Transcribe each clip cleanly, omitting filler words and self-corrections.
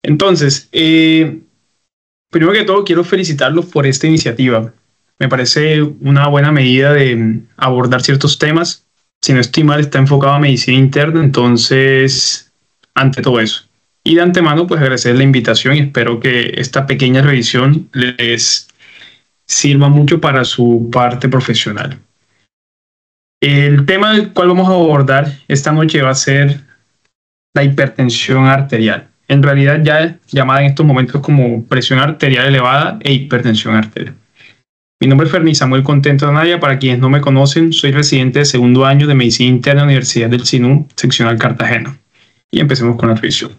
Entonces, primero que todo, quiero felicitarlos por esta iniciativa. Me parece una buena medida de abordar ciertos temas. Si no estoy mal, está enfocado a medicina interna, entonces, ante todo eso. Y de antemano, pues agradecer la invitación y espero que esta pequeña revisión les sirva mucho para su parte profesional. El tema del cual vamos a abordar esta noche va a ser la hipertensión arterial. En realidad ya llamada en estos momentos como presión arterial elevada e hipertensión arterial. Mi nombre es Ferni Samuel Contento Anaya. Para quienes no me conocen, soy residente de segundo año de Medicina Interna de la Universidad del Sinú, seccional Cartagena. Y empecemos con la revisión.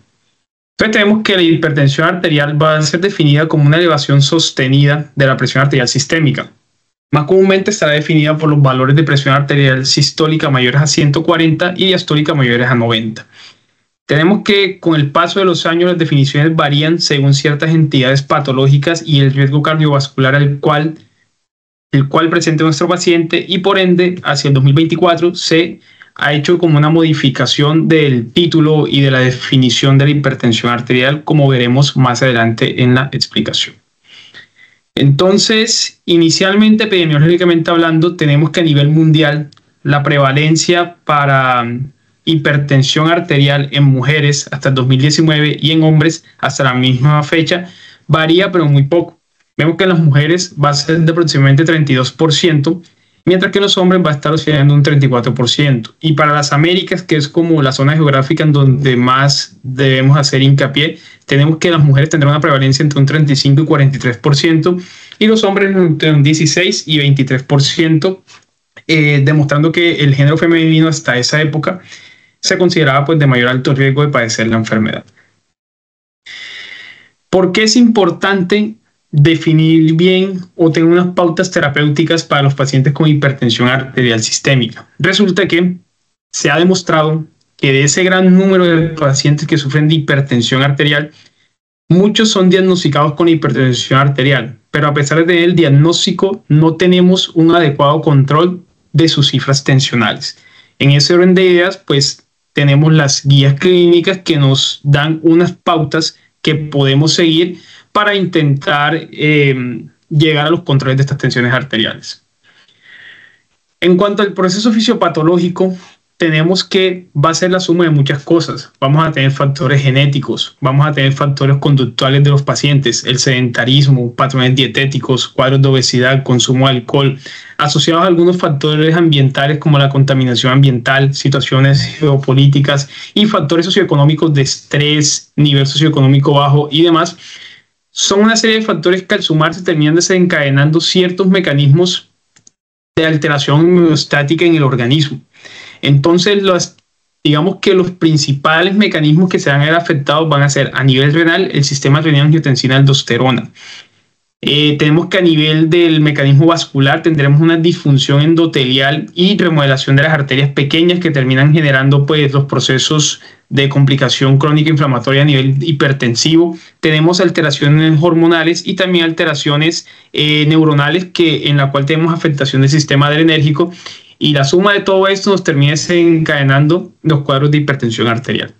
Entonces tenemos que la hipertensión arterial va a ser definida como una elevación sostenida de la presión arterial sistémica. Más comúnmente estará definida por los valores de presión arterial sistólica mayores a 140 y diastólica mayores a 90. Tenemos que con el paso de los años las definiciones varían según ciertas entidades patológicas y el riesgo cardiovascular el cual presente nuestro paciente, y por ende hacia el 2024 se ha hecho como una modificación del título y de la definición de la hipertensión arterial, como veremos más adelante en la explicación. Entonces, inicialmente, epidemiológicamente hablando, tenemos que a nivel mundial la prevalencia para hipertensión arterial en mujeres hasta el 2019 y en hombres hasta la misma fecha varía, pero muy poco. Vemos que en las mujeres va a ser de aproximadamente 32%, mientras que en los hombres va a estar oscilando un 34%. Y para las Américas, que es como la zona geográfica en donde más debemos hacer hincapié, tenemos que las mujeres tendrán una prevalencia entre un 35 y 43%, y los hombres entre un 16 y 23%, demostrando que el género femenino hasta esa época se consideraba pues de mayor alto riesgo de padecer la enfermedad. ¿Por qué es importante definir bien o tener unas pautas terapéuticas para los pacientes con hipertensión arterial sistémica? Resulta que se ha demostrado que de ese gran número de pacientes que sufren de hipertensión arterial, muchos son diagnosticados con hipertensión arterial, pero a pesar de el diagnóstico no tenemos un adecuado control de sus cifras tensionales. En ese orden de ideas, pues tenemos las guías clínicas que nos dan unas pautas que podemos seguir para intentar llegar a los controles de estas tensiones arteriales. En cuanto al proceso fisiopatológico, tenemos que va a ser la suma de muchas cosas. Vamos a tener factores genéticos, vamos a tener factores conductuales de los pacientes, el sedentarismo, patrones dietéticos, cuadros de obesidad, consumo de alcohol, asociados a algunos factores ambientales como la contaminación ambiental, situaciones geopolíticas y factores socioeconómicos de estrés, nivel socioeconómico bajo y demás. Son una serie de factores que al sumarse terminan desencadenando ciertos mecanismos de alteración homeostática en el organismo. Entonces, digamos que los principales mecanismos que se van a ver afectados van a ser a nivel renal el sistema renina-angiotensina-aldosterona. Tenemos que a nivel del mecanismo vascular tendremos una disfunción endotelial y remodelación de las arterias pequeñas que terminan generando pues los procesos de complicación crónica inflamatoria a nivel hipertensivo. Tenemos alteraciones hormonales y también alteraciones neuronales en la cual tenemos afectación del sistema adrenérgico, y la suma de todo esto nos termina desencadenando los cuadros de hipertensión arterial.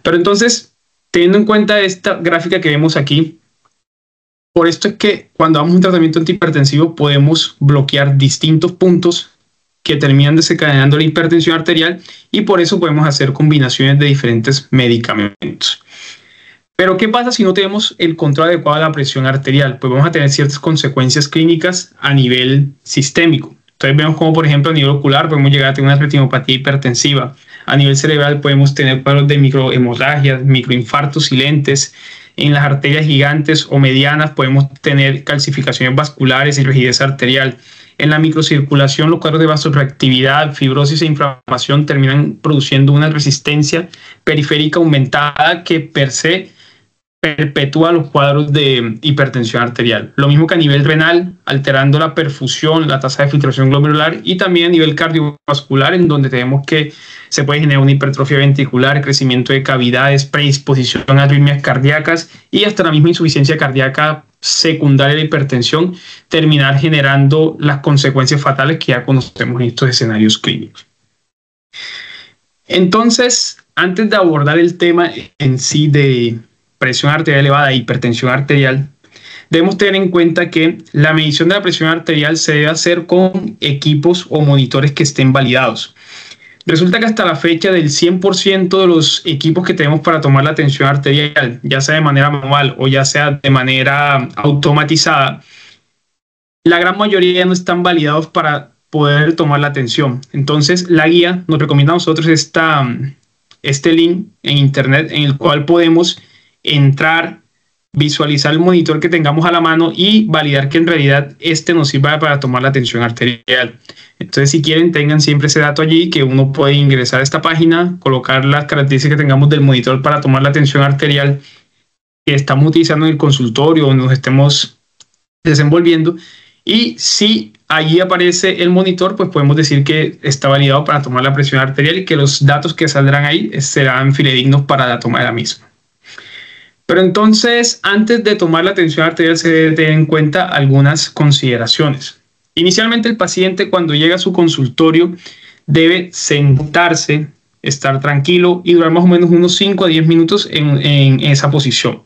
Pero entonces, teniendo en cuenta esta gráfica que vemos aquí, por esto es que cuando damos un tratamiento antihipertensivo podemos bloquear distintos puntos que terminan desencadenando la hipertensión arterial, y por eso podemos hacer combinaciones de diferentes medicamentos. Pero ¿qué pasa si no tenemos el control adecuado de la presión arterial? Pues vamos a tener ciertas consecuencias clínicas a nivel sistémico. Entonces vemos como, por ejemplo, a nivel ocular podemos llegar a tener una retinopatía hipertensiva. A nivel cerebral podemos tener cuadros de microhemorragias, microinfartos silentes. En las arterias gigantes o medianas podemos tener calcificaciones vasculares y rigidez arterial. En la microcirculación, los cuadros de vasoreactividad, fibrosis e inflamación terminan produciendo una resistencia periférica aumentada que per se perpetúa los cuadros de hipertensión arterial. Lo mismo que a nivel renal, alterando la perfusión, la tasa de filtración glomerular, y también a nivel cardiovascular, en donde tenemos que se puede generar una hipertrofia ventricular, crecimiento de cavidades, predisposición a arritmias cardíacas y hasta la misma insuficiencia cardíaca secundaria de la hipertensión, terminar generando las consecuencias fatales que ya conocemos en estos escenarios clínicos. Entonces, antes de abordar el tema en sí de presión arterial elevada e hipertensión arterial, debemos tener en cuenta que la medición de la presión arterial se debe hacer con equipos o monitores que estén validados. Resulta que hasta la fecha del 100% de los equipos que tenemos para tomar la tensión arterial, ya sea de manera manual o ya sea de manera automatizada, la gran mayoría no están validados para poder tomar la tensión. Entonces, la guía nos recomienda a nosotros este link en internet en el cual podemos entrar, visualizar el monitor que tengamos a la mano y validar que en realidad nos sirva para tomar la tensión arterial. Entonces, si quieren, tengan siempre ese dato allí, que uno puede ingresar a esta página, colocar las características que tengamos del monitor para tomar la tensión arterial que estamos utilizando en el consultorio o nos estemos desenvolviendo. Y si allí aparece el monitor, pues podemos decir que está validado para tomar la presión arterial y que los datos que saldrán ahí serán fidedignos para la toma de la misma. Pero entonces, antes de tomar la tensión arterial, se debe tener en cuenta algunas consideraciones. Inicialmente, el paciente, cuando llega a su consultorio, debe sentarse, estar tranquilo y durar más o menos unos 5 a 10 minutos en esa posición.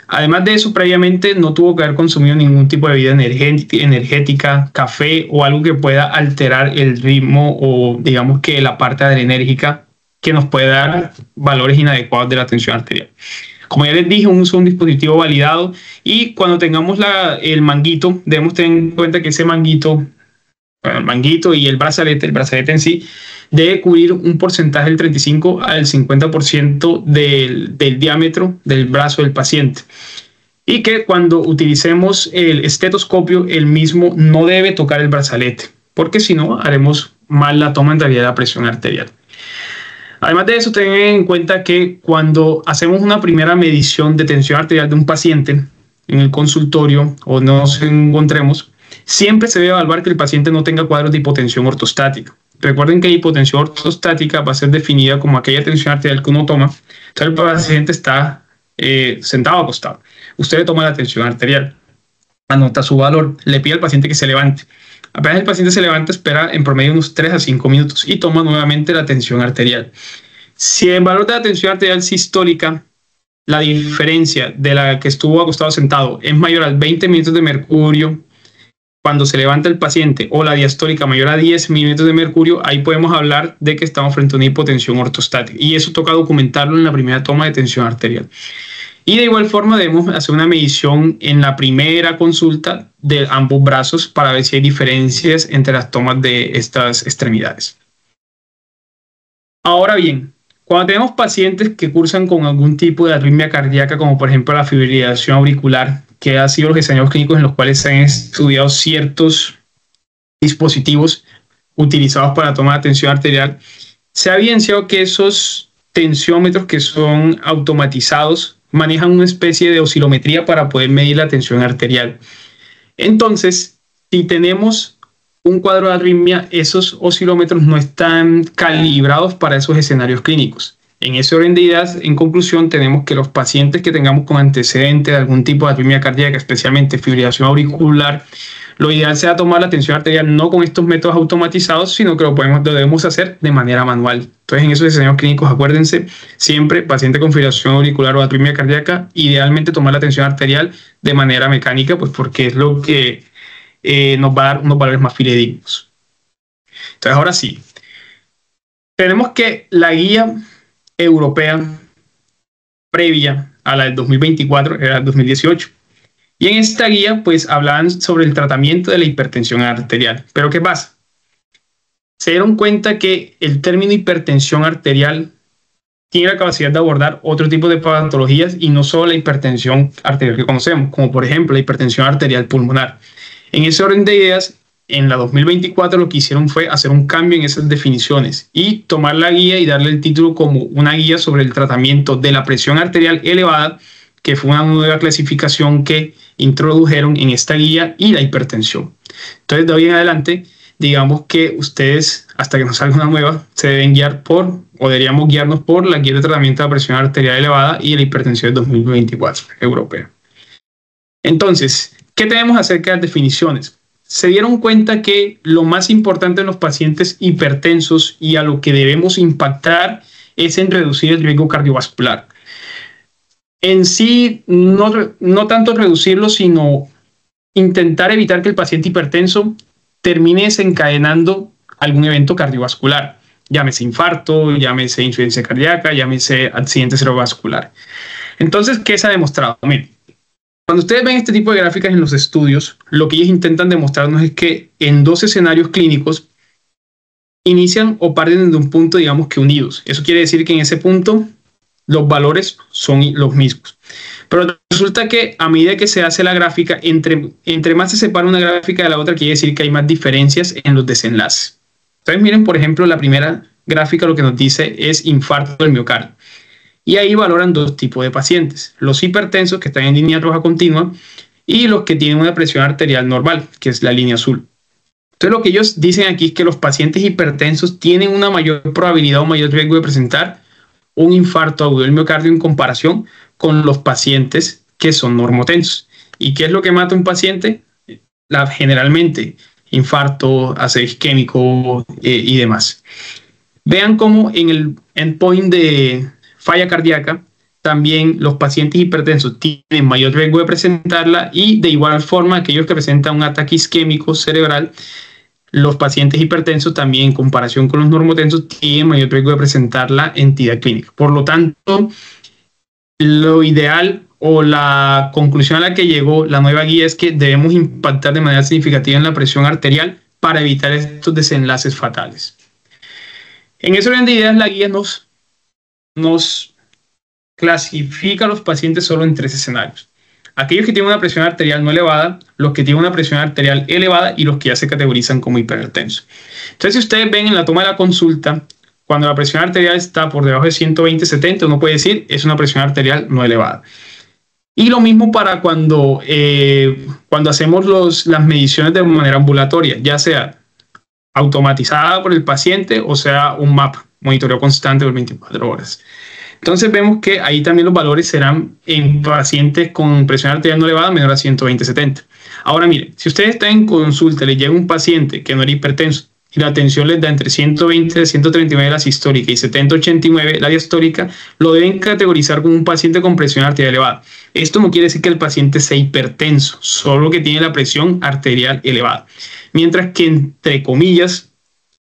Además de eso, previamente no tuvo que haber consumido ningún tipo de bebida energética, café o algo que pueda alterar el ritmo o digamos que la parte adrenérgica que nos puede dar valores inadecuados de la tensión arterial. Como ya les dije, uso un dispositivo validado y cuando tengamos el manguito, debemos tener en cuenta que ese manguito, el manguito y el brazalete en sí, debe cubrir un porcentaje del 35 al 50% del diámetro del brazo del paciente. Y que cuando utilicemos el estetoscopio, el mismo no debe tocar el brazalete, porque si no, haremos mal la toma en realidad de la presión arterial. Además de eso, tengan en cuenta que cuando hacemos una primera medición de tensión arterial de un paciente en el consultorio o nos encontremos, siempre se debe evaluar que el paciente no tenga cuadros de hipotensión ortostática. Recuerden que la hipotensión ortostática va a ser definida como aquella tensión arterial que uno toma. Entonces el paciente está sentado o acostado. Usted le toma la tensión arterial, anota su valor, le pide al paciente que se levante. Apenas el paciente se levanta, espera en promedio unos 3 a 5 minutos y toma nuevamente la tensión arterial. Si el valor de la tensión arterial sistólica, la diferencia de la que estuvo acostado sentado, es mayor a 20 milímetros de mercurio cuando se levanta el paciente, o la diastólica mayor a 10 milímetros de mercurio, ahí podemos hablar de que estamos frente a una hipotensión ortostática. Y eso toca documentarlo en la primera toma de tensión arterial. Y de igual forma debemos hacer una medición en la primera consulta de ambos brazos para ver si hay diferencias entre las tomas de estas extremidades. Ahora bien, cuando tenemos pacientes que cursan con algún tipo de arritmia cardíaca, como por ejemplo la fibrilación auricular, que ha sido los escenarios clínicos en los cuales se han estudiado ciertos dispositivos utilizados para la toma de tensión arterial, se ha evidenciado que esos tensiómetros que son automatizados manejan una especie de oscilometría para poder medir la tensión arterial. Entonces, si tenemos un cuadro de arritmia, esos oscilómetros no están calibrados para esos escenarios clínicos. En ese orden de ideas, en conclusión, tenemos que los pacientes que tengamos con antecedentes de algún tipo de arritmia cardíaca, especialmente fibrilación auricular, lo ideal sea tomar la tensión arterial no con estos métodos automatizados, sino que lo debemos hacer de manera manual. Entonces, en esos escenarios clínicos, acuérdense, siempre paciente con fibrilación auricular o arritmia cardíaca, idealmente tomar la tensión arterial de manera mecánica, pues porque es lo que nos va a dar unos valores más fidedignos. Entonces, ahora sí, tenemos que la guía europea previa a la del 2024 era el 2018. Y en esta guía, pues, hablaban sobre el tratamiento de la hipertensión arterial. Pero, ¿qué pasa? Se dieron cuenta que el término hipertensión arterial tiene la capacidad de abordar otro tipo de patologías y no solo la hipertensión arterial que conocemos, como por ejemplo la hipertensión arterial pulmonar. En ese orden de ideas, en la 2024 lo que hicieron fue hacer un cambio en esas definiciones y tomar la guía y darle el título como una guía sobre el tratamiento de la presión arterial elevada, que fue una nueva clasificación que introdujeron en esta guía, y la hipertensión. Entonces, de hoy en adelante, digamos que ustedes, hasta que nos salga una nueva, se deben guiar por, o deberíamos guiarnos por la guía de tratamiento de la presión arterial elevada y la hipertensión del 2024 europea. Entonces, ¿qué tenemos acerca de las definiciones? Se dieron cuenta que lo más importante en los pacientes hipertensos y a lo que debemos impactar es en reducir el riesgo cardiovascular. en sí no tanto reducirlo, sino intentar evitar que el paciente hipertenso termine desencadenando algún evento cardiovascular, llámese infarto, llámese insuficiencia cardíaca, llámese accidente cerebrovascular. Entonces, ¿qué se ha demostrado? Miren, cuando ustedes ven este tipo de gráficas en los estudios, lo que ellos intentan demostrarnos es que en dos escenarios clínicos inician o parten de un punto, digamos que unidos. Eso quiere decir que en ese punto los valores son los mismos. Pero resulta que a medida que se hace la gráfica, entre más se separa una gráfica de la otra, quiere decir que hay más diferencias en los desenlaces. Entonces miren, por ejemplo, la primera gráfica lo que nos dice es infarto del miocardio. Y ahí valoran dos tipos de pacientes. Los hipertensos, que están en línea roja continua, y los que tienen una presión arterial normal, que es la línea azul. Entonces lo que ellos dicen aquí es que los pacientes hipertensos tienen una mayor probabilidad o mayor riesgo de presentar un infarto agudo del miocardio en comparación con los pacientes que son normotensos. ¿Y qué es lo que mata a un paciente? Generalmente infarto, ácido isquémico y demás. Vean cómo en el endpoint de falla cardíaca también los pacientes hipertensos tienen mayor riesgo de presentarla, y de igual forma aquellos que presentan un ataque isquémico cerebral, los pacientes hipertensos también en comparación con los normotensos tienen mayor riesgo de presentar la entidad clínica. Por lo tanto, lo ideal o la conclusión a la que llegó la nueva guía es que debemos impactar de manera significativa en la presión arterial para evitar estos desenlaces fatales. En ese orden de ideas, la guía nos clasifica a los pacientes solo en tres escenarios: aquellos que tienen una presión arterial no elevada, los que tienen una presión arterial elevada y los que ya se categorizan como hipertensos. Entonces, si ustedes ven en la toma de la consulta, cuando la presión arterial está por debajo de 120/70, uno puede decir es una presión arterial no elevada. Y lo mismo para cuando hacemos las mediciones de manera ambulatoria, ya sea automatizada por el paciente o sea un MAP, monitoreo constante por 24 horas. Entonces vemos que ahí también los valores serán en pacientes con presión arterial no elevada menor a 120/70. Ahora miren, si ustedes están en consulta, les llega un paciente que no era hipertenso y la tensión les da entre 120 a 139 la sistólica y 70-89 la diastólica, lo deben categorizar como un paciente con presión arterial elevada. Esto no quiere decir que el paciente sea hipertenso, solo que tiene la presión arterial elevada. Mientras que, entre comillas,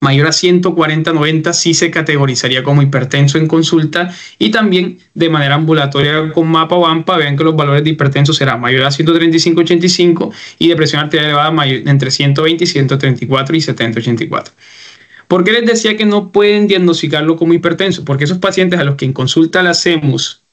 mayor a 140/90 sí se categorizaría como hipertenso en consulta, y también de manera ambulatoria con MAPA o AMPA, vean que los valores de hipertenso serán mayor a 135/85 y de presión arterial elevada mayor, entre 120 y 134 y 70/84. ¿Por qué les decía que no pueden diagnosticarlo como hipertenso? Porque esos pacientes a los que en consulta le hacemos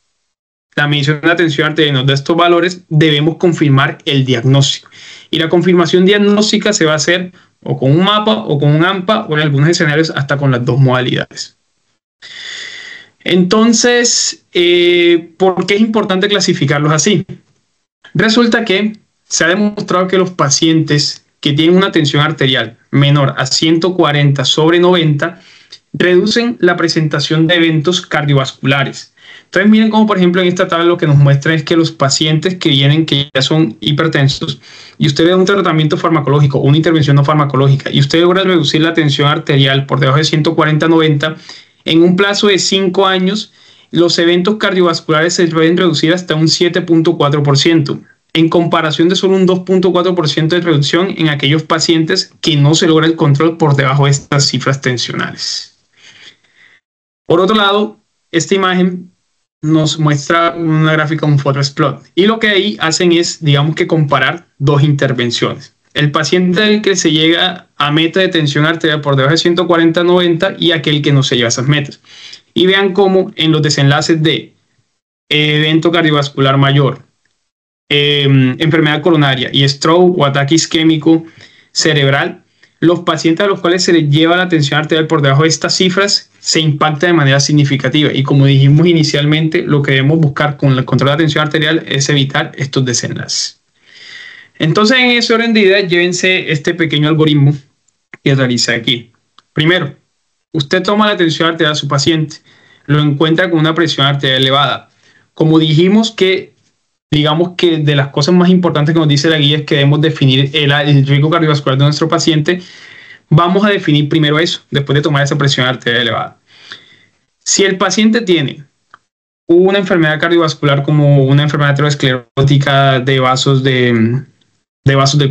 la medición de la tensión arterial y nos da estos valores, debemos confirmar el diagnóstico. Y la confirmación diagnóstica se va a hacer o con un MAPA o con un AMPA, o en algunos escenarios hasta con las dos modalidades. Entonces, ¿por qué es importante clasificarlos así? Resulta que se ha demostrado que los pacientes que tienen una tensión arterial menor a 140/90 reducen la presentación de eventos cardiovasculares. Entonces miren cómo, por ejemplo, en esta tabla lo que nos muestra es que los pacientes que ya son hipertensos y usted le da un tratamiento farmacológico o una intervención no farmacológica y usted logra reducir la tensión arterial por debajo de 140/90, en un plazo de 5 años los eventos cardiovasculares se pueden reducir hasta un 7.4%, en comparación de solo un 2.4% de reducción en aquellos pacientes que no se logra el control por debajo de estas cifras tensionales. Por otro lado, esta imagen nos muestra una gráfica, un forest plot, y lo que ahí hacen es, digamos que comparar dos intervenciones. El paciente al que se llega a meta de tensión arterial por debajo de 140/90 y aquel que no se lleva a esas metas. Y vean cómo en los desenlaces de evento cardiovascular mayor, enfermedad coronaria y stroke o ataque isquémico cerebral, los pacientes a los cuales se les lleva la tensión arterial por debajo de estas cifras se impacta de manera significativa. Y como dijimos inicialmente, lo que debemos buscar con el control de la tensión arterial es evitar estos desenlaces. Entonces, en ese orden de ideas, llévense este pequeño algoritmo que realicé aquí. Primero, usted toma la tensión arterial a su paciente, lo encuentra con una presión arterial elevada. Como dijimos que, digamos que de las cosas más importantes que nos dice la guía es que debemos definir el riesgo cardiovascular de nuestro paciente, vamos a definir primero eso, después de tomar esa presión arterial elevada. Si el paciente tiene una enfermedad cardiovascular como una enfermedad aterosclerótica de vasos del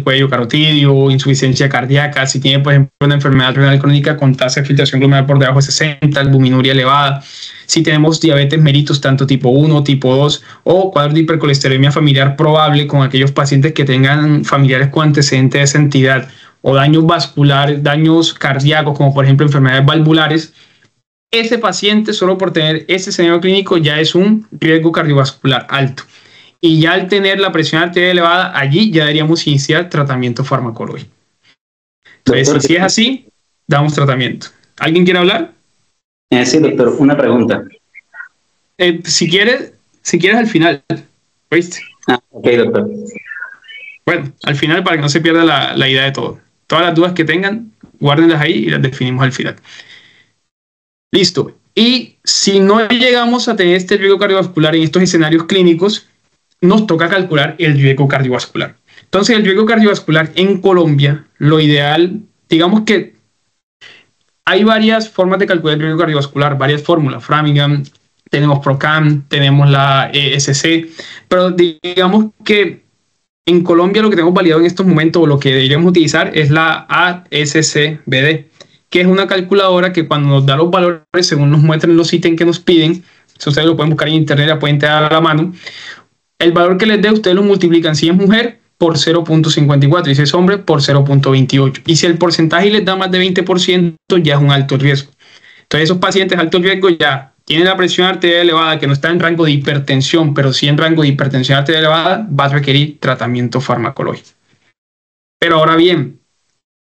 cuello carotidio, insuficiencia cardíaca, si tiene, por ejemplo, una enfermedad renal crónica con tasa de filtración glomerular por debajo de 60, albuminuria elevada, si tenemos diabetes mellitus tanto tipo 1, tipo 2 o cuadros de hipercolesterolemia familiar probable con aquellos pacientes que tengan familiares con antecedentes de esa entidad o daños vasculares, daños cardíacos como por ejemplo enfermedades valvulares, ese paciente solo por tener ese escenario clínico ya es un riesgo cardiovascular alto. Y ya al tener la presión arterial elevada, allí ya deberíamos iniciar tratamiento farmacológico. Entonces, Doctor, si es así, damos tratamiento. ¿Alguien quiere hablar? Sí, doctor, una pregunta. Si quieres al final. ¿Oíste? Ok, doctor. Bueno, al final para que no se pierda la idea de todo. Todas las dudas que tengan, guárdenlas ahí y las definimos al final. Listo. Y si no llegamos a tener este riesgo cardiovascular en estos escenarios clínicos, nos toca calcular el riesgo cardiovascular. Entonces, el riesgo cardiovascular en Colombia, lo ideal, digamos que hay varias formas de calcular el riesgo cardiovascular, varias fórmulas. Framingham, tenemos PROCAM, tenemos la ESC, pero digamos que en Colombia lo que tenemos validado en estos momentos o lo que deberíamos utilizar es la ASCBD, que es una calculadora que cuando nos da los valores según nos muestran los ítems que nos piden, si ustedes lo pueden buscar en internet, la pueden tener a la mano, el valor que les dé, ustedes lo multiplican si es mujer por 0.54 y si es hombre por 0.28. Y si el porcentaje les da más de 20%, ya es un alto riesgo. Entonces, esos pacientes de alto riesgo ya tienen la presión arterial elevada, que no está en rango de hipertensión, pero sí en rango de hipertensión arterial elevada, va a requerir tratamiento farmacológico. Pero ahora bien,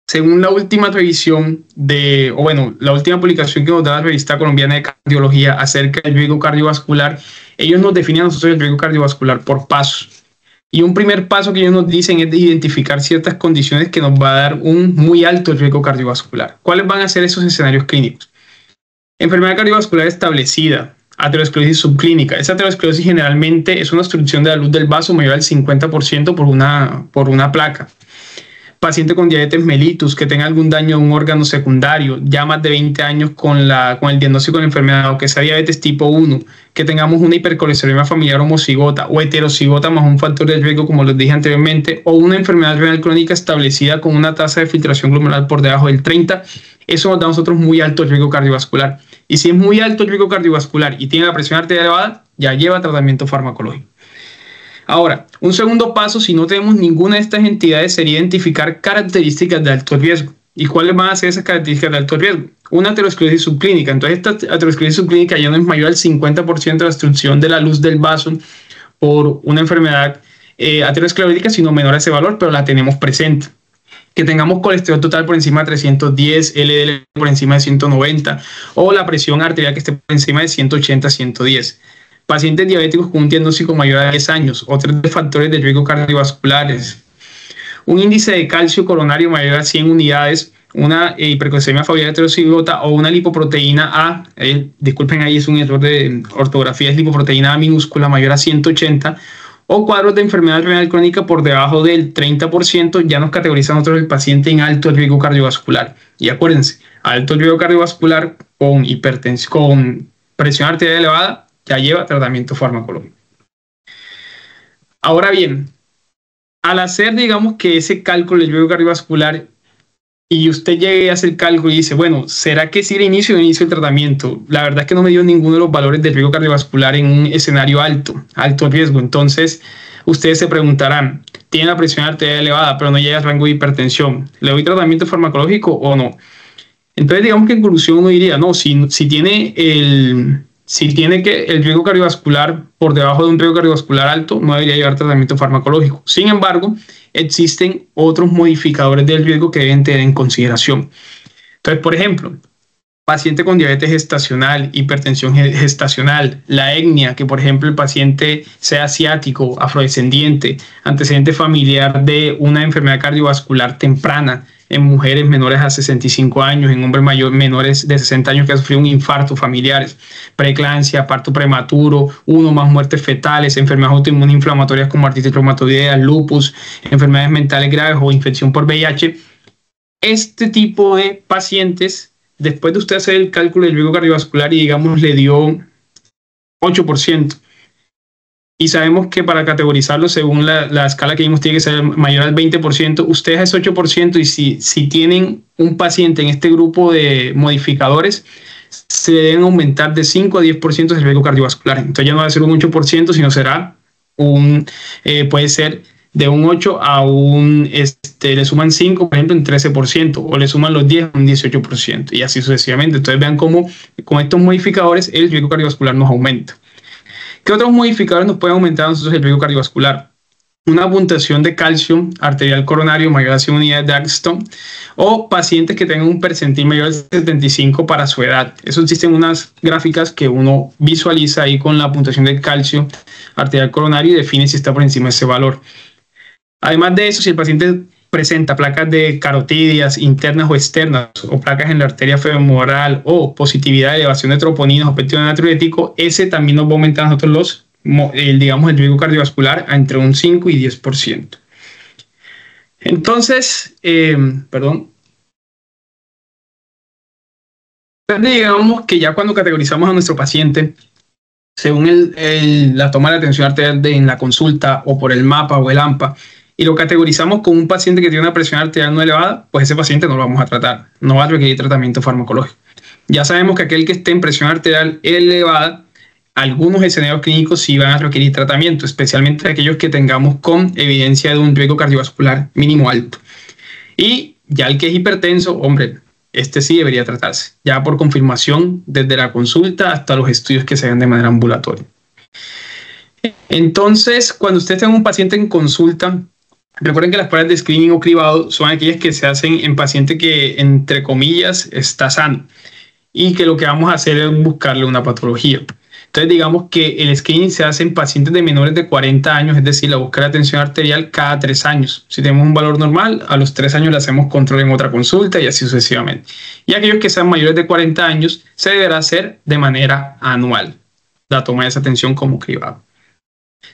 según la última revisión la última publicación que nos da la revista colombiana de cardiología acerca del riesgo cardiovascular, ellos nos definen a nosotros el riesgo cardiovascular por pasos. Y un primer paso que ellos nos dicen es de identificar ciertas condiciones que nos va a dar un muy alto riesgo cardiovascular. ¿Cuáles van a ser esos escenarios clínicos? Enfermedad cardiovascular establecida, aterosclerosis subclínica. Esa aterosclerosis generalmente es una obstrucción de la luz del vaso mayor al 50% por una placa. Paciente con diabetes mellitus que tenga algún daño de un órgano secundario, ya más de 20 años con el diagnóstico de la enfermedad, o que sea diabetes tipo 1, que tengamos una hipercolesterolemia familiar homocigota o heterocigota más un factor de riesgo, como les dije anteriormente, o una enfermedad renal crónica establecida con una tasa de filtración glomerular por debajo del 30, eso nos da a nosotros muy alto riesgo cardiovascular. Y si es muy alto el riesgo cardiovascular y tiene la presión arterial elevada, ya lleva tratamiento farmacológico. Ahora, un segundo paso, si no tenemos ninguna de estas entidades, sería identificar características de alto riesgo. ¿Y cuáles van a ser esas características de alto riesgo? Una aterosclerosis subclínica. Entonces, esta aterosclerosis subclínica ya no es mayor al 50% de la obstrucción de la luz del vaso por una enfermedad aterosclerótica, sino menor a ese valor, pero la tenemos presente. Que tengamos colesterol total por encima de 310, LDL por encima de 190 o la presión arterial que esté por encima de 180, 110. Pacientes diabéticos con un diagnóstico mayor a 10 años, otros factores de riesgo cardiovasculares, un índice de calcio coronario mayor a 100 unidades, una hipercolesterolemia familiar heterocigota o una lipoproteína A, disculpen ahí es un error de ortografía, es lipoproteína A minúscula mayor a 180, o cuadros de enfermedad renal crónica por debajo del 30%, ya nos categorizan nosotros el paciente en alto riesgo cardiovascular. Y acuérdense, alto riesgo cardiovascular con hipertensión, con presión arterial elevada, ya lleva tratamiento farmacológico. Ahora bien, al hacer, digamos que ese cálculo del riesgo cardiovascular y usted llegue a hacer cálculo y dice, bueno, ¿será que sí le inicio o no inicio el tratamiento? La verdad es que no me dio ninguno de los valores del riesgo cardiovascular en un escenario alto riesgo. Entonces, ustedes se preguntarán, tiene la presión arterial elevada, pero no llega al rango de hipertensión. ¿Le doy tratamiento farmacológico o no? Entonces, digamos que en conclusión uno diría, no, si tiene el riesgo cardiovascular por debajo de un riesgo cardiovascular alto, no debería llevar tratamiento farmacológico. Sin embargo, existen otros modificadores del riesgo que deben tener en consideración. Entonces, por ejemplo, paciente con diabetes gestacional, hipertensión gestacional, la etnia, que por ejemplo el paciente sea asiático, afrodescendiente, antecedente familiar de una enfermedad cardiovascular temprana, en mujeres menores a 65 años, en hombres menores de 60 años que han sufrido un infarto, familiares, preeclampsia, parto prematuro, más muertes fetales, enfermedades autoinmunes inflamatorias como artritis reumatoidea, lupus, enfermedades mentales graves o infección por VIH. Este tipo de pacientes, después de usted hacer el cálculo del riesgo cardiovascular y digamos le dio 8%. Y sabemos que para categorizarlo según la escala que vimos tiene que ser mayor al 20%. Ustedes es 8% y si tienen un paciente en este grupo de modificadores, se deben aumentar de 5 a 10% el riesgo cardiovascular. Entonces ya no va a ser un 8%, sino será puede ser de un 8 a le suman 5, por ejemplo, en 13%, o le suman los 10 a un 18%, y así sucesivamente. Entonces vean cómo con estos modificadores el riesgo cardiovascular nos aumenta. ¿Qué otros modificadores nos pueden aumentar a nosotros el riesgo cardiovascular? Una puntuación de calcio arterial coronario mayor a 100 unidades de Angston, o pacientes que tengan un percentil mayor al 75 para su edad. Eso existen unas gráficas que uno visualiza ahí con la puntuación de calcio arterial coronario y define si está por encima de ese valor. Además de eso, si el paciente presenta placas de carotidias internas o externas, o placas en la arteria femoral, o positividad de elevación de troponinas o péptido natriurético, ese también nos va a aumentar a nosotros el riesgo cardiovascular a entre un 5 y 10%. Entonces, digamos que ya cuando categorizamos a nuestro paciente, según la toma de atención arterial en la consulta o por el mapa o el AMPA, y lo categorizamos con un paciente que tiene una presión arterial no elevada, pues ese paciente no lo vamos a tratar, no va a requerir tratamiento farmacológico. Ya sabemos que aquel que esté en presión arterial elevada, algunos escenarios clínicos sí van a requerir tratamiento, especialmente aquellos que tengamos con evidencia de un riesgo cardiovascular mínimo alto. Y ya el que es hipertenso, hombre, este sí debería tratarse, ya por confirmación desde la consulta hasta los estudios que se hagan de manera ambulatoria. Entonces, cuando usted tenga un paciente en consulta, recuerden que las pruebas de screening o cribado son aquellas que se hacen en paciente que, entre comillas, está sano y que lo que vamos a hacer es buscarle una patología. Entonces, digamos que el screening se hace en pacientes de menores de 40 años, es decir, la búsqueda de tensión arterial cada 3 años. Si tenemos un valor normal, a los 3 años le hacemos control en otra consulta y así sucesivamente. Y aquellos que sean mayores de 40 años, se deberá hacer de manera anual la toma de esa tensión como cribado.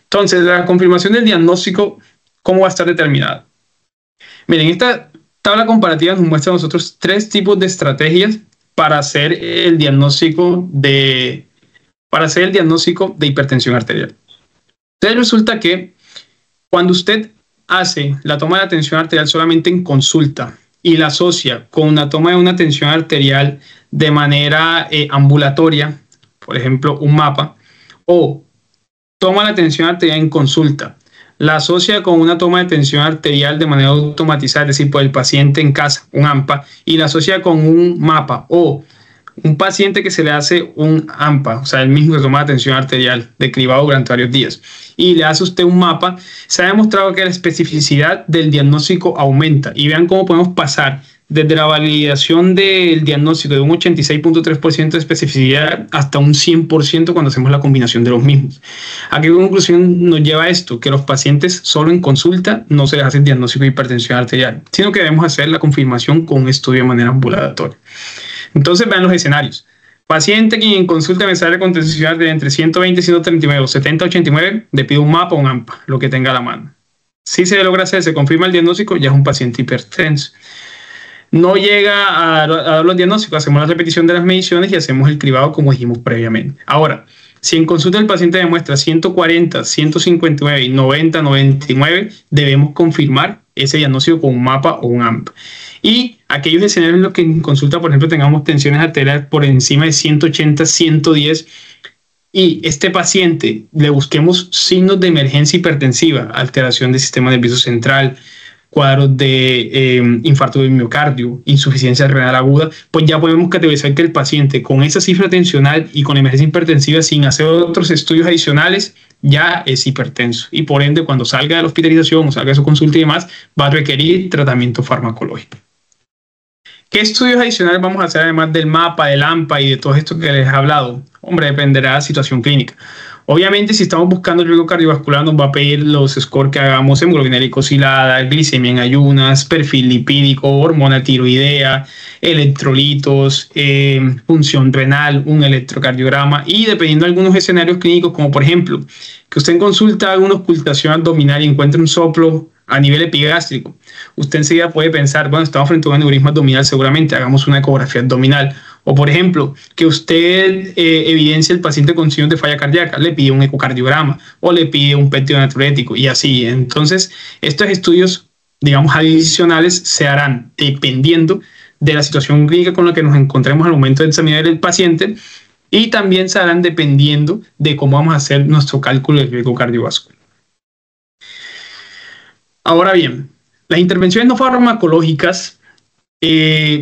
Entonces, la confirmación del diagnóstico, ¿cómo va a estar determinada? Miren, esta tabla comparativa nos muestra a nosotros 3 tipos de estrategias para hacer el diagnóstico de hipertensión arterial. Entonces resulta que cuando usted hace la toma de la tensión arterial solamente en consulta y la asocia con la toma de una tensión arterial de manera ambulatoria, por ejemplo, un mapa, o toma la tensión arterial en consulta, la asocia con una toma de tensión arterial de manera automatizada, es decir, por el paciente en casa, un AMPA, y la asocia con un mapa, o un paciente que se le hace un AMPA, o sea, el mismo que toma la tensión arterial de cribado durante varios días, y le hace usted un mapa, se ha demostrado que la especificidad del diagnóstico aumenta. Y vean cómo podemos pasar desde la validación del diagnóstico de un 86.3% de especificidad hasta un 100% cuando hacemos la combinación de los mismos. ¿A qué conclusión nos lleva esto? Que los pacientes solo en consulta no se les hace el diagnóstico de hipertensión arterial, sino que debemos hacer la confirmación con un estudio de manera ambulatoria. Entonces vean los escenarios. Paciente quien en consulta me sale con tensión arterial entre 120 y 139 o 70 a 89, le pido un mapa o un AMPA, lo que tenga a la mano. Si se logra hacer, se confirma el diagnóstico, ya es un paciente hipertenso. No llega a dar los diagnósticos, hacemos la repetición de las mediciones y hacemos el cribado como dijimos previamente. Ahora, si en consulta el paciente demuestra 140, 159 y 90, 99, debemos confirmar ese diagnóstico con un mapa o un AMPA. Y aquellos escenarios en los que en consulta, por ejemplo, tengamos tensiones arteriales por encima de 180, 110, y este paciente le busquemos signos de emergencia hipertensiva, alteración del sistema nervioso central, cuadros de infarto del miocardio, insuficiencia renal aguda, pues ya podemos categorizar que el paciente con esa cifra tensional y con emergencia hipertensiva sin hacer otros estudios adicionales ya es hipertenso, y por ende cuando salga de la hospitalización o salga de su consulta y demás va a requerir tratamiento farmacológico. ¿Qué estudios adicionales vamos a hacer además del mapa, del AMPA y de todo esto que les he hablado? Hombre, dependerá de la situación clínica. Obviamente, si estamos buscando el riesgo cardiovascular, nos va a pedir los scores que hagamos: hemoglobina glicosilada, glicemia en ayunas, perfil lipídico, hormona tiroidea, electrolitos, función renal, un electrocardiograma, y dependiendo de algunos escenarios clínicos, como por ejemplo, que usted en consulta haga una auscultación abdominal y encuentre un soplo a nivel epigástrico, usted enseguida puede pensar, bueno, estamos frente a un aneurisma abdominal, seguramente hagamos una ecografía abdominal. O, por ejemplo, que usted evidencie el paciente con signos de falla cardíaca, le pide un ecocardiograma o le pide un PET natriurético y así. Entonces, estos estudios, digamos, adicionales se harán dependiendo de la situación clínica con la que nos encontremos al momento de examinar el paciente y también se harán dependiendo de cómo vamos a hacer nuestro cálculo del riesgo cardiovascular. Ahora bien, las intervenciones no farmacológicas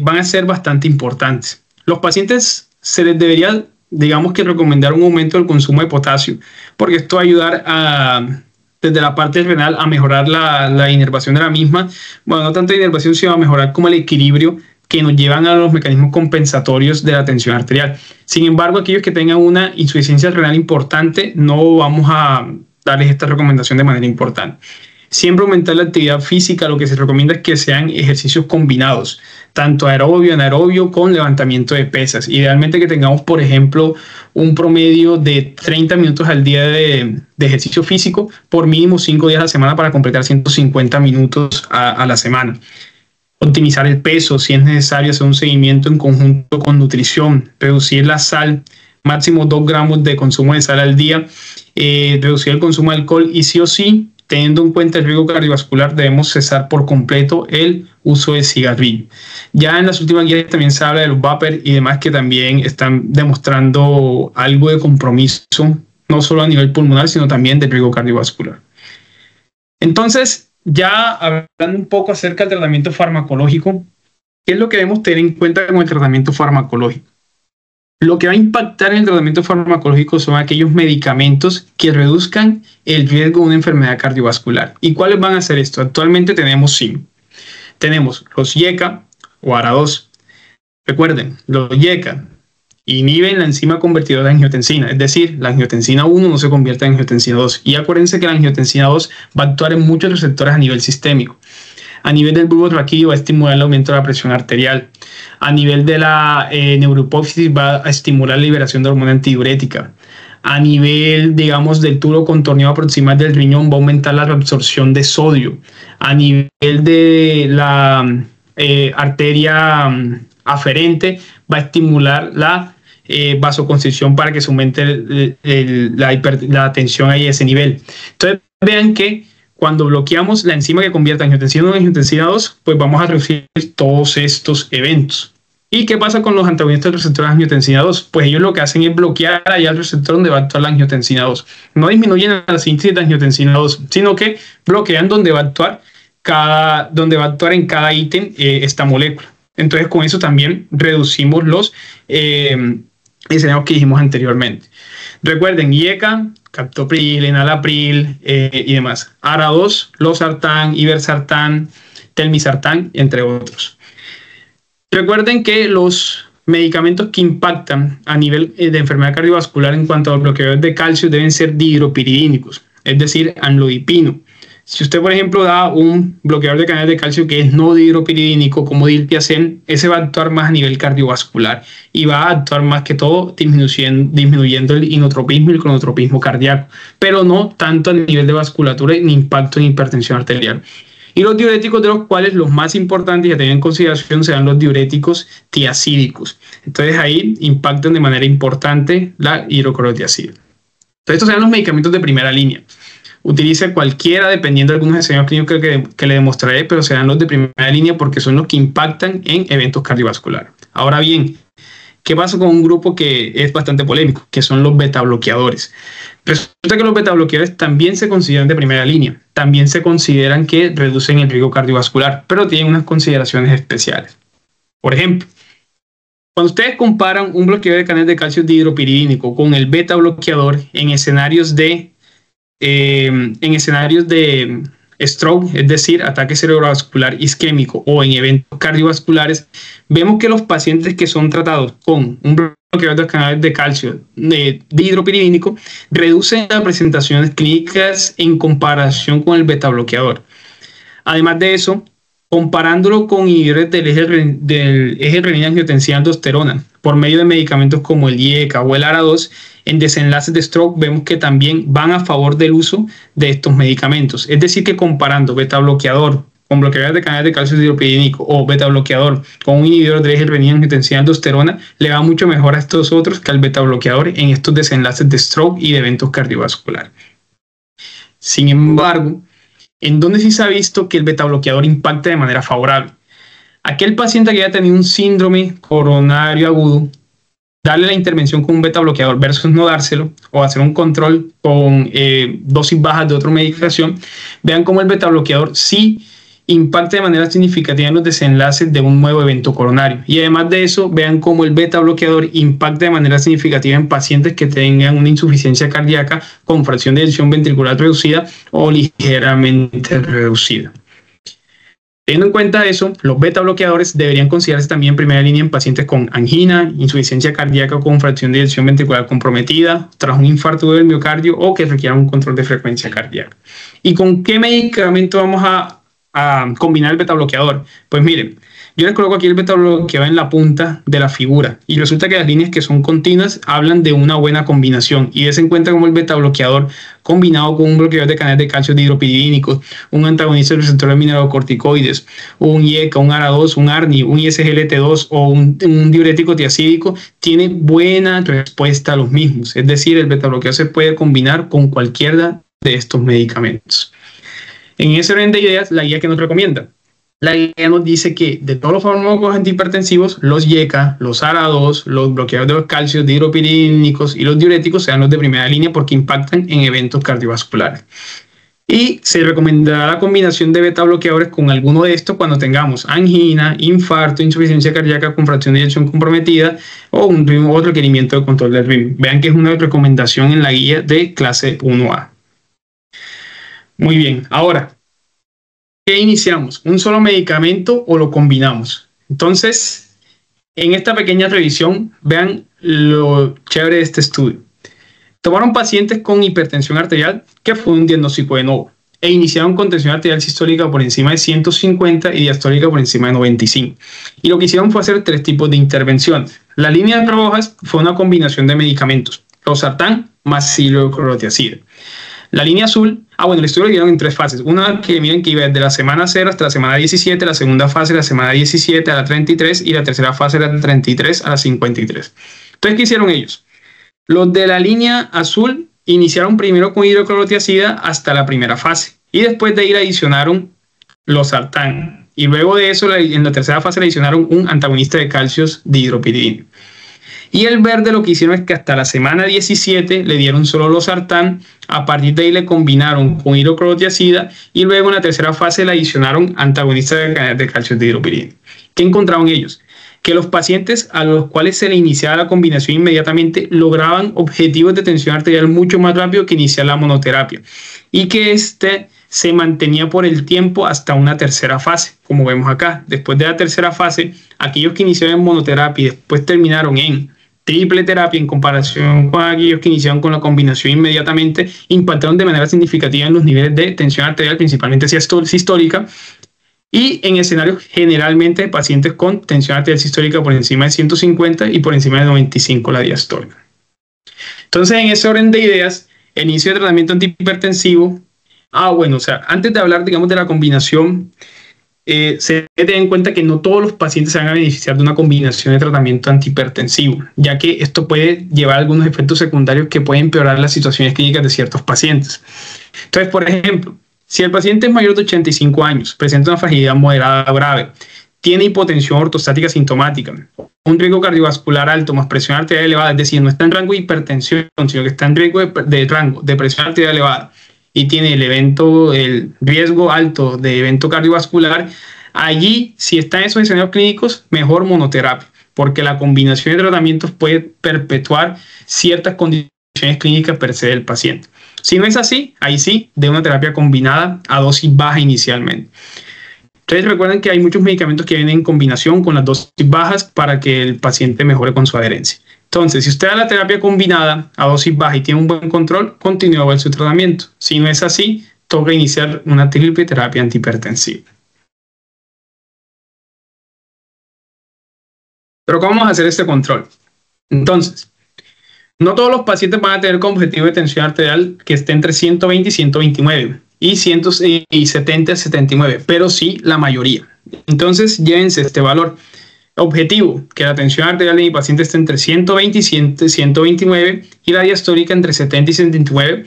van a ser bastante importantes. Los pacientes se les debería, digamos que recomendar un aumento del consumo de potasio, porque esto va a ayudar desde la parte renal a mejorar la inervación de la misma. Bueno, no tanto la inervación, sino a mejorar como el equilibrio que nos llevan a los mecanismos compensatorios de la tensión arterial. Sin embargo, aquellos que tengan una insuficiencia renal importante, no vamos a darles esta recomendación de manera importante. Siempre aumentar la actividad física, lo que se recomienda es que sean ejercicios combinados, tanto aerobio, anaerobio, con levantamiento de pesas. Idealmente que tengamos, por ejemplo, un promedio de 30 minutos al día de ejercicio físico, por mínimo 5 días a la semana para completar 150 minutos a la semana. Optimizar el peso, si es necesario, hacer un seguimiento en conjunto con nutrición, reducir la sal, máximo 2 gramos de consumo de sal al día, reducir el consumo de alcohol y sí o sí, teniendo en cuenta el riesgo cardiovascular, debemos cesar por completo el uso de cigarrillo. Ya en las últimas guías también se habla de los vapers y demás que también están demostrando algo de compromiso, no solo a nivel pulmonar, sino también del riesgo cardiovascular. Entonces, ya hablando un poco acerca del tratamiento farmacológico, ¿qué es lo que debemos tener en cuenta con el tratamiento farmacológico? Lo que va a impactar en el tratamiento farmacológico son aquellos medicamentos que reduzcan el riesgo de una enfermedad cardiovascular. ¿Y cuáles van a hacer esto? Actualmente tenemos 5. Tenemos los IECA o ARA2. Recuerden, los IECA inhiben la enzima convertidora de angiotensina, es decir, la angiotensina 1 no se convierte en angiotensina 2. Y acuérdense que la angiotensina 2 va a actuar en muchos receptores a nivel sistémico. A nivel del bulbo raquídeo va a estimular el aumento de la presión arterial. A nivel de la neurohipófisis va a estimular la liberación de hormona antidiurética. A nivel, digamos, del tubo contorneado proximal del riñón va a aumentar la reabsorción de sodio. A nivel de la arteria aferente va a estimular la vasoconstricción para que se aumente la tensión ahí a ese nivel. Entonces vean que cuando bloqueamos la enzima que convierte angiotensina 1 en angiotensina 2, pues vamos a reducir todos estos eventos. ¿Y qué pasa con los antagonistas del receptor de angiotensina 2? Pues ellos lo que hacen es bloquear allá el receptor donde va a actuar la angiotensina 2. No disminuyen la síntesis de angiotensina 2, sino que bloquean donde va a actuar en cada ítem esta molécula. Entonces con eso también reducimos los escenarios que dijimos anteriormente. Recuerden, IECA, captopril, enalapril y demás. ARA2, losartán, iversartán, telmisartán, entre otros. Recuerden que los medicamentos que impactan a nivel de enfermedad cardiovascular en cuanto a los bloqueadores de calcio deben ser dihidropiridínicos, es decir, amlodipino. Si usted, por ejemplo, da un bloqueador de canales de calcio que es no dihidropiridínico como diltiazem, ese va a actuar más a nivel cardiovascular y va a actuar más que todo disminuyendo el inotropismo y el cronotropismo cardíaco, pero no tanto a nivel de vasculatura ni impacto en hipertensión arterial. Y los diuréticos, de los cuales los más importantes y a tener en consideración serán los diuréticos tiacídicos. Entonces ahí impactan de manera importante la hidroclorotiazida. Entonces estos serán los medicamentos de primera línea. Utilice cualquiera dependiendo de algunos escenarios clínicos que le demostraré, pero serán los de primera línea porque son los que impactan en eventos cardiovasculares. Ahora bien, ¿qué pasa con un grupo que es bastante polémico? Que son los betabloqueadores. Resulta que los betabloqueadores también se consideran de primera línea. También se consideran que reducen el riesgo cardiovascular, pero tienen unas consideraciones especiales. Por ejemplo, cuando ustedes comparan un bloqueador de canal de calcio dihidropiridínico con el betabloqueador en escenarios de stroke, es decir, ataque cerebrovascular isquémico o en eventos cardiovasculares, vemos que los pacientes que son tratados con un bloqueador de canales de calcio dihidropiridínico reducen las presentaciones clínicas en comparación con el betabloqueador. Además de eso, comparándolo con inhibidores del eje renina-angiotensina-aldosterona por medio de medicamentos como el IECA o el ARA2, en desenlaces de stroke vemos que también van a favor del uso de estos medicamentos. Es decir, que comparando betabloqueador con bloqueadores de canales de calcio hidropiridínico o beta bloqueador con un inhibidor de eje renin-angiotensina aldosterona le va mucho mejor a estos otros que al beta bloqueador en estos desenlaces de stroke y de eventos cardiovasculares. Sin embargo, ¿en dónde sí se ha visto que el beta bloqueador impacta de manera favorable? Aquel paciente que haya tenido un síndrome coronario agudo, darle la intervención con un beta bloqueador versus no dárselo o hacer un control con dosis bajas de otra medicación, vean cómo el beta bloqueador sí impacta de manera significativa en los desenlaces de un nuevo evento coronario. Y además de eso, vean cómo el beta bloqueador impacta de manera significativa en pacientes que tengan una insuficiencia cardíaca con fracción de eyección ventricular reducida o ligeramente reducida. Teniendo en cuenta eso, los beta bloqueadores deberían considerarse también en primera línea en pacientes con angina, insuficiencia cardíaca con fracción de eyección ventricular comprometida, tras un infarto del miocardio o que requieran un control de frecuencia cardíaca. ¿Y con qué medicamento vamos a combinar el beta bloqueador? Pues miren, yo les coloco aquí el beta bloqueador en la punta de la figura y resulta que las líneas que son continuas hablan de una buena combinación y des en cuenta como el beta bloqueador combinado con un bloqueador de canales de calcio dihidropiridínicos, un antagonista del receptor de mineralocorticoides, un IECA, un ARA2, un ARNI, un ISGLT2 o un diurético tiacídico tiene buena respuesta a los mismos. Es decir, el beta bloqueador se puede combinar con cualquiera de estos medicamentos. En ese orden de ideas, la guía que nos recomienda. La guía nos dice que de todos los fármacos antihipertensivos, los IECA, los ARA2, los bloqueadores de los calcios dihidropiridínicos y los diuréticos sean los de primera línea porque impactan en eventos cardiovasculares. Y se recomendará la combinación de beta bloqueadores con alguno de estos cuando tengamos angina, infarto, insuficiencia cardíaca con fracción de eyección comprometida o otro requerimiento de control del ritmo. Vean que es una recomendación en la guía de clase 1A. Muy bien, ahora, ¿qué iniciamos? ¿Un solo medicamento o lo combinamos? Entonces, en esta pequeña revisión, vean lo chévere de este estudio. Tomaron pacientes con hipertensión arterial, que fue un diagnóstico de nuevo, e iniciaron con tensión arterial sistólica por encima de 150 y diastólica por encima de 95. Y lo que hicieron fue hacer 3 tipos de intervenciones. La línea rojas fue una combinación de medicamentos, losartán más hidroclorotiazida. La línea azul, el estudio lo dividieron en 3 fases. Una que miren que iba desde la semana 0 hasta la semana 17, la segunda fase de la semana 17 a la 33 y la tercera fase de la 33 a la 53. Entonces, ¿qué hicieron ellos? Los de la línea azul iniciaron primero con hidroclorotiazida hasta la primera fase y después de ahí le adicionaron losartán y luego de eso en la tercera fase le adicionaron un antagonista de calcios dihidropiridina. Y el verde lo que hicieron es que hasta la semana 17 le dieron solo losartán, a partir de ahí le combinaron con hidroclorotiazida y luego en la tercera fase le adicionaron antagonistas de calcio dihidropiridina. ¿Qué encontraron ellos? Que los pacientes a los cuales se le iniciaba la combinación inmediatamente lograban objetivos de tensión arterial mucho más rápido que iniciar la monoterapia y que se mantenía por el tiempo hasta una tercera fase, como vemos acá. Después de la tercera fase, aquellos que iniciaron en monoterapia y después terminaron en triple terapia en comparación con aquellos que iniciaron con la combinación inmediatamente, impactaron de manera significativa en los niveles de tensión arterial, principalmente sistólica, y en escenarios generalmente de pacientes con tensión arterial sistólica por encima de 150 y por encima de 95 la diastólica. Entonces, en ese orden de ideas, el inicio de tratamiento antihipertensivo, antes de hablar, digamos, de la combinación, se debe tener en cuenta que no todos los pacientes se van a beneficiar de una combinación de tratamiento antihipertensivo, ya que esto puede llevar a algunos efectos secundarios que pueden empeorar las situaciones clínicas de ciertos pacientes. Entonces, por ejemplo, si el paciente es mayor de 85 años, presenta una fragilidad moderada o grave, tiene hipotensión ortostática sintomática, un riesgo cardiovascular alto más presión arterial elevada, es decir, no está en rango de hipertensión, sino que está en rango de presión arterial elevada, y tiene el riesgo alto de evento cardiovascular, allí, si está en esos escenarios clínicos, mejor monoterapia, porque la combinación de tratamientos puede perpetuar ciertas condiciones clínicas per se del paciente. Si no es así, ahí sí, de una terapia combinada a dosis baja inicialmente. Entonces recuerden que hay muchos medicamentos que vienen en combinación con las dosis bajas para que el paciente mejore con su adherencia. Entonces, si usted da la terapia combinada a dosis baja y tiene un buen control, continúa con su tratamiento. Si no es así, toca iniciar una triple terapia antihipertensiva. Pero ¿cómo vamos a hacer este control? Entonces, no todos los pacientes van a tener como objetivo de tensión arterial que esté entre 120 y 129. y 170 a 79, pero sí la mayoría. Entonces, llévense este valor. Objetivo, que la tensión arterial de mi paciente esté entre 120 y 129 y la diastólica entre 70 y 79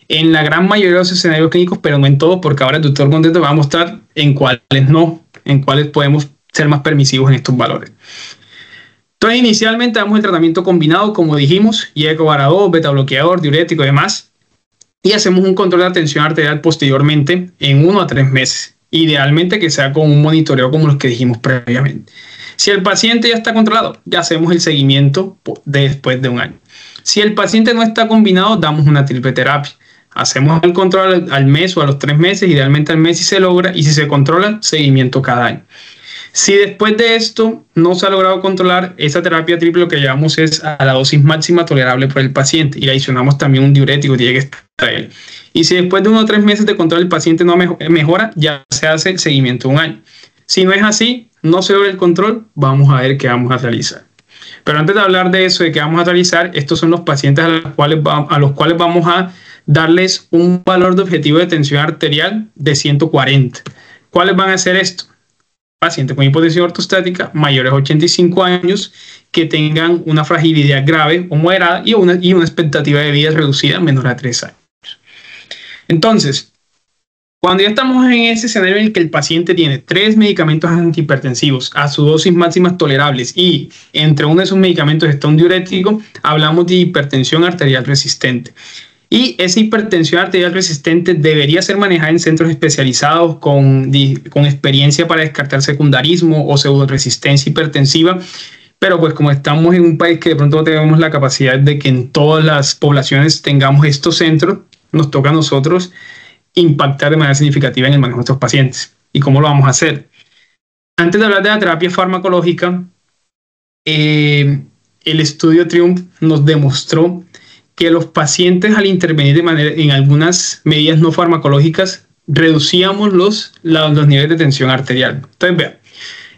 en la gran mayoría de los escenarios clínicos, pero no en todos, porque ahora el doctor Gondeta va a mostrar en cuáles no, en cuáles podemos ser más permisivos en estos valores. Entonces, inicialmente damos el tratamiento combinado, como dijimos, IECO-VARA2, beta bloqueador, diurético y demás, y hacemos un control de la tensión arterial posteriormente en 1 a 3 meses, idealmente que sea con un monitoreo como los que dijimos previamente. Si el paciente ya está controlado, ya hacemos el seguimiento después de 1 año. Si el paciente no está combinado, damos una triple terapia. Hacemos el control al mes o a los 3 meses, idealmente al mes si se logra, y si se controla, seguimiento cada año. Si después de esto no se ha logrado controlar, esa terapia triple lo que llevamos es a la dosis máxima tolerable por el paciente y le adicionamos también un diurético, tiene que estar él. Y si después de 1 o 3 meses de control el paciente no mejora, ya se hace el seguimiento de 1 año. Si no es así, no se logra el control, vamos a ver qué vamos a realizar. Pero antes de hablar de eso, de qué vamos a realizar, estos son los pacientes a los cuales vamos a darles un valor de objetivo de tensión arterial de 140. ¿Cuáles van a ser esto? Pacientes con hipotensión ortostática mayores a 85 años que tengan una fragilidad grave o moderada y una expectativa de vida reducida menor a 3 años. Entonces, cuando ya estamos en ese escenario en el que el paciente tiene 3 medicamentos antihipertensivos a sus dosis máximas tolerables y entre uno de esos medicamentos está un diurético, hablamos de hipertensión arterial resistente. Y esa hipertensión arterial resistente debería ser manejada en centros especializados con experiencia para descartar secundarismo o pseudoresistencia hipertensiva. Pero pues como estamos en un país que de pronto no tenemos la capacidad de que en todas las poblaciones tengamos estos centros, nos toca a nosotros impactar de manera significativa en el manejo de estos pacientes. ¿Y cómo lo vamos a hacer? Antes de hablar de la terapia farmacológica, el estudio TRIUMPH nos demostró que los pacientes al intervenir en algunas medidas no farmacológicas reducíamos los niveles de tensión arterial. Entonces vean,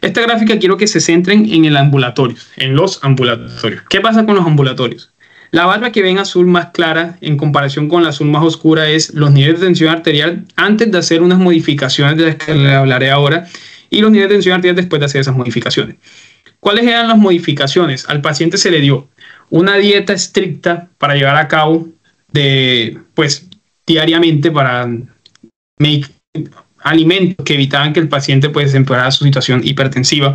esta gráfica quiero que se centren en el ambulatorio, en los ambulatorios. ¿Qué pasa con los ambulatorios? La barra que ven azul más clara en comparación con la azul más oscura es los niveles de tensión arterial antes de hacer unas modificaciones de las que les hablaré ahora y los niveles de tensión arterial después de hacer esas modificaciones. ¿Cuáles eran las modificaciones? Al paciente se le dio una dieta estricta para llevar a cabo diariamente para alimentos que evitaban que el paciente empeorara su situación hipertensiva.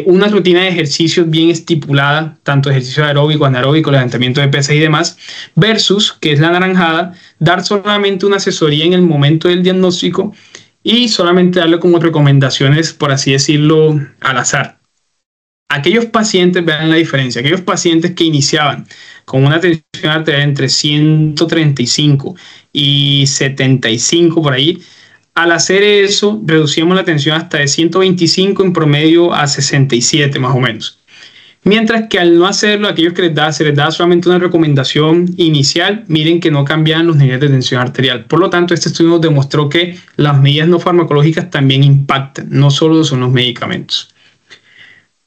Una rutina de ejercicios bien estipulada, tanto ejercicio aeróbico, anaeróbico, levantamiento de pesas y demás, versus, que es la naranjada, dar solamente una asesoría en el momento del diagnóstico y solamente darle como recomendaciones, por así decirlo, al azar. Aquellos pacientes, vean la diferencia, aquellos pacientes que iniciaban con una tensión arterial entre 135 y 75 por ahí, al hacer eso reducíamos la tensión hasta de 125 en promedio a 67 más o menos. Mientras que al no hacerlo, aquellos que se les da solamente una recomendación inicial, miren que no cambian los niveles de tensión arterial. Por lo tanto, este estudio nos demostró que las medidas no farmacológicas también impactan, no solo son los medicamentos.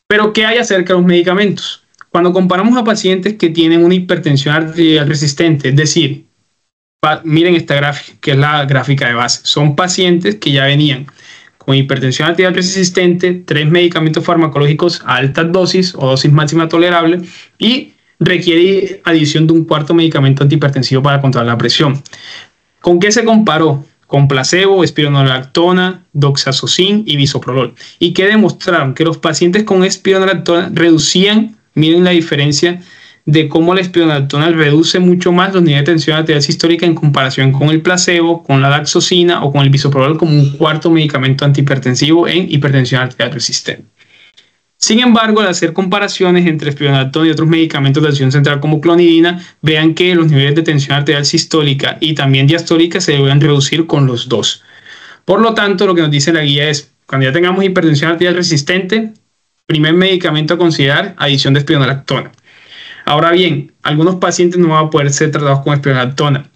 Pero, ¿qué hay acerca de los medicamentos? Cuando comparamos a pacientes que tienen una hipertensión arterial resistente, es decir, miren esta gráfica, que es la gráfica de base. Son pacientes que ya venían con hipertensión arterial resistente, 3 medicamentos farmacológicos a altas dosis o dosis máxima tolerable y requiere adición de un 4º medicamento antihipertensivo para controlar la presión. ¿Con qué se comparó? Con placebo, espironolactona, doxazocin y bisoprolol. ¿Y qué demostraron? Que los pacientes con espironolactona reducían, miren la diferencia de cómo la espironolactona reduce mucho más los niveles de tensión arterial sistólica en comparación con el placebo, con la daxosina o con el bisoprolol como un 4º medicamento antihipertensivo en hipertensión arterial resistente. Sin embargo, al hacer comparaciones entre espironolactona y otros medicamentos de acción central como clonidina, vean que los niveles de tensión arterial sistólica y también diastólica se deben reducir con los dos. Por lo tanto, lo que nos dice la guía es, cuando ya tengamos hipertensión arterial resistente, primer medicamento a considerar, adición de espironolactona. Ahora bien, algunos pacientes no van a poder ser tratados con espironolactona.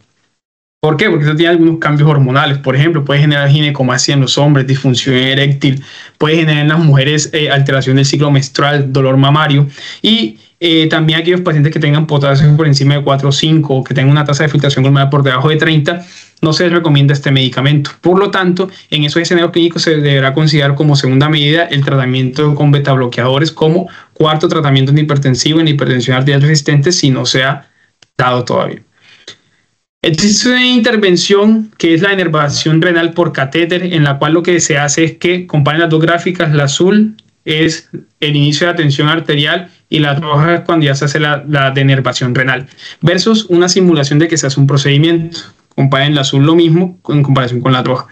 ¿Por qué? Porque esto tiene algunos cambios hormonales. Por ejemplo, puede generar ginecomastia en los hombres, disfunción eréctil, puede generar en las mujeres alteración del ciclo menstrual, dolor mamario y también aquellos pacientes que tengan potasio por encima de 4 o 5 o que tengan una tasa de filtración glomerular por debajo de 30 no se recomienda este medicamento. Por lo tanto, en esos escenarios clínicos se deberá considerar como segunda medida el tratamiento con betabloqueadores como cuarto tratamiento antihipertensivo en hipertensión arterial resistente si no se ha dado todavía. Existe una intervención que es la inervación renal por catéter, en la cual lo que se hace es que comparen las dos gráficas. La azul es el inicio de la tensión arterial y la roja es cuando ya se hace la denervación renal, versus una simulación de que se hace un procedimiento. Comparen la azul lo mismo en comparación con la roja.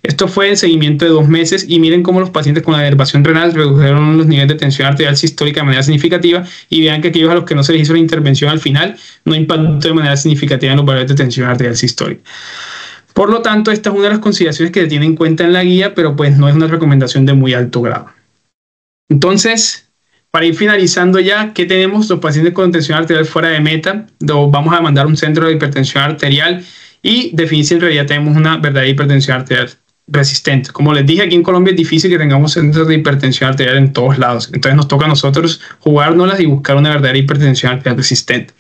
Esto fue el seguimiento de 2 meses y miren cómo los pacientes con la denervación renal redujeron los niveles de tensión arterial sistólica de manera significativa, y vean que aquellos a los que no se les hizo la intervención al final no impactó de manera significativa en los valores de tensión arterial sistólica. Por lo tanto, esta es una de las consideraciones que se tiene en cuenta en la guía, pero pues no es una recomendación de muy alto grado. Entonces, para ir finalizando ya, ¿qué tenemos? Los pacientes con tensión arterial fuera de meta, los vamos a mandar a un centro de hipertensión arterial y definir si en realidad tenemos una verdadera hipertensión arterial resistente. Como les dije, aquí en Colombia es difícil que tengamos centros de hipertensión arterial en todos lados. Entonces nos toca a nosotros jugárnoslas y buscar una verdadera hipertensión arterial resistente.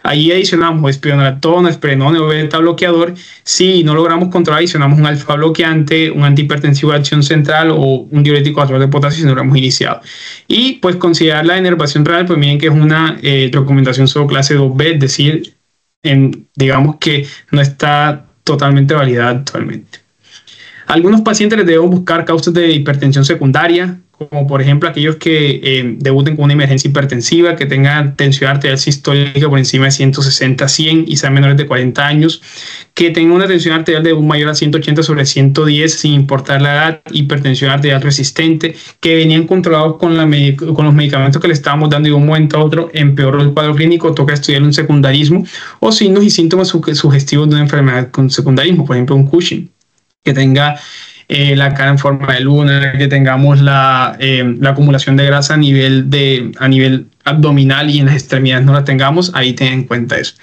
Ahí adicionamos espironolactona, esprenone o beta bloqueador. Si no logramos controlar, adicionamos un alfa bloqueante, un antihipertensivo de acción central o un diurético de potasio si no lo hemos iniciado. Y pues considerar la inervación renal, pues miren que es una recomendación solo clase 2B, es decir, digamos que no está totalmente validada actualmente. A algunos pacientes les debemos buscar causas de hipertensión secundaria, como por ejemplo aquellos que debuten con una emergencia hipertensiva, que tengan tensión arterial sistólica por encima de 160/100 y sean menores de 40 años, que tengan una tensión arterial de un mayor a 180/110 sin importar la edad, hipertensión arterial resistente, que venían controlados con los medicamentos que le estábamos dando y de un momento a otro empeoró el cuadro clínico, toca estudiar un secundarismo, o signos y síntomas sugestivos de una enfermedad con secundarismo, por ejemplo un Cushing, que tenga la cara en forma de luna, que tengamos la acumulación de grasa a nivel abdominal y en las extremidades no la tengamos, ahí tengan en cuenta eso.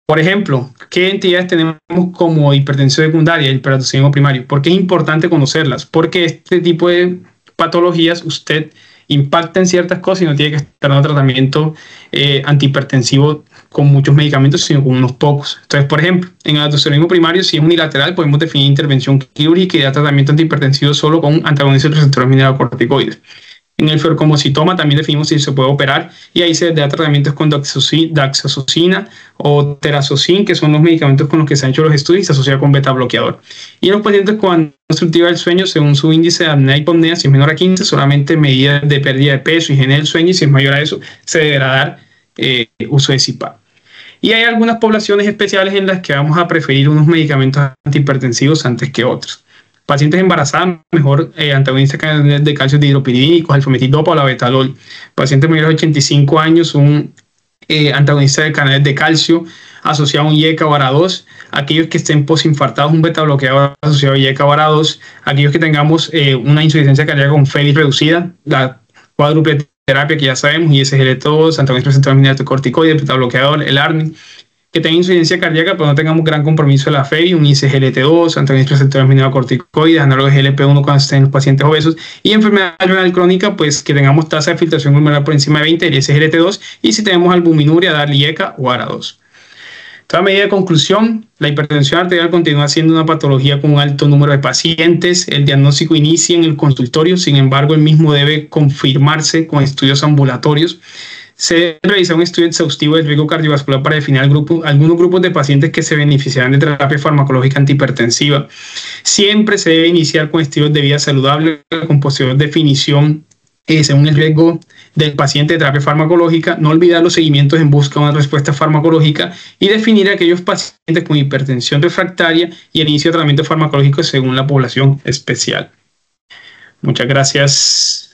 Por ejemplo, ¿qué entidades tenemos como hipertensión secundaria y hipertensión primario? ¿Por qué es importante conocerlas? Porque este tipo de patologías usted impacta en ciertas cosas y no tiene que estar dando tratamiento antihipertensivo con muchos medicamentos, sino con unos pocos. Entonces, por ejemplo, en el aldosteronismo primario, si es unilateral, podemos definir intervención quirúrgica y dar tratamiento antihipertensivo solo con antagonistas de receptores mineralocorticoides. En el feocomocitoma también definimos si se puede operar y ahí se da tratamientos con daxazosina o terazocin, que son los medicamentos con los que se han hecho los estudios y se asocia con beta bloqueador. Y en los pacientes con apnea obstructiva del sueño, según su índice de apnea y hipopnea, si es menor a 15, solamente medidas de pérdida de peso, higiene del sueño, y si es mayor a eso, se deberá dar uso de CPAP. Y hay algunas poblaciones especiales en las que vamos a preferir unos medicamentos antihipertensivos antes que otros. Pacientes embarazadas, mejor antagonistas de calcio dihidropiridínicos, alfametildopa o la betalol. Pacientes mayores de 85 años, un antagonista de canales de calcio asociado a un IECA o ARA2. Aquellos que estén posinfartados, un beta bloqueador asociado a IECA o ARA2. Aquellos que tengamos una insuficiencia cardíaca con FELIX reducida, la cuádruple terapia que ya sabemos, ISGLT2, antagonista receptor mineralocorticoide, beta bloqueador, el ARNI. Que tenga insuficiencia cardíaca, pero no tengamos gran compromiso de la FEI, un ISGLT2, antagonista receptores mineralocorticoides, análogo de GLP-1 cuando estén los pacientes obesos, y enfermedad renal crónica, pues que tengamos tasa de filtración glomerular por encima de 20, el ISGLT2, y si tenemos albuminuria, darle IECA o ARA2. Toda medida de conclusión, la hipertensión arterial continúa siendo una patología con un alto número de pacientes. El diagnóstico inicia en el consultorio, sin embargo, el mismo debe confirmarse con estudios ambulatorios. Se debe realizar un estudio exhaustivo del riesgo cardiovascular para definir algunos grupos de pacientes que se beneficiarán de terapia farmacológica antihipertensiva. Siempre se debe iniciar con estilos de vida saludable, con posterior definición según el riesgo del paciente de terapia farmacológica. No olvidar los seguimientos en busca de una respuesta farmacológica y definir a aquellos pacientes con hipertensión refractaria y el inicio de tratamiento farmacológico según la población especial. Muchas gracias.